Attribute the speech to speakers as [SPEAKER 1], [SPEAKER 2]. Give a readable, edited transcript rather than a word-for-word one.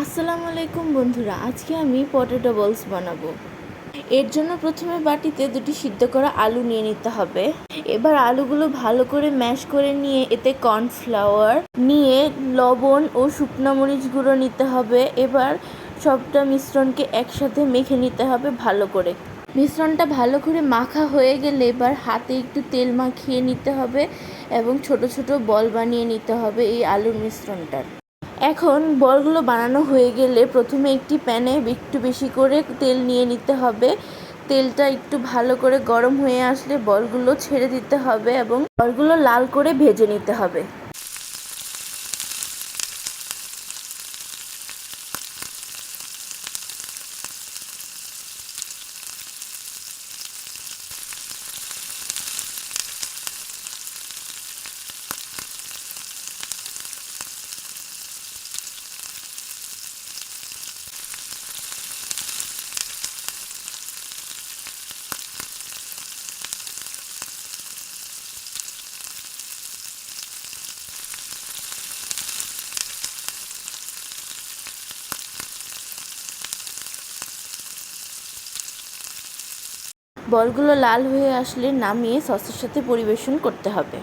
[SPEAKER 1] আসসালামু আলাইকুম বন্ধুরা, আজকে আমি পটেটো বলস বানাবো। এর জন্য প্রথমে বাটিতে দুটি সিদ্ধ করা আলু নিয়ে নিতে হবে। এবার আলুগুলো ভালো করে ম্যাশ করে নিয়ে এতে কর্নফ্লাওয়ার নিয়ে লবণ ও শুকনো মরিচ গুঁড়ো নিতে হবে। এবার সবটা মিশ্রণকে একসাথে মেখে নিতে হবে ভালো করে। মিশ্রণটা ভালো করে মাখা হয়ে গেলে এবার হাতে একটু তেল মাখিয়ে নিতে হবে এবং ছোট ছোট বল বানিয়ে নিতে হবে এই আলুর মিশ্রণটার। এখন বলগুলো বানানো হয়ে গেলে প্রথমে একটি প্যানে একটু বেশি করে তেল নিয়ে নিতে হবে। তেলটা একটু ভালো করে গরম হয়ে আসলে বলগুলো ছেড়ে দিতে হবে এবং বলগুলো লাল করে ভেজে নিতে হবে। বলগুলো লাল হয়ে আসলে নামিয়ে সসের সাথে পরিবেশন করতে হবে।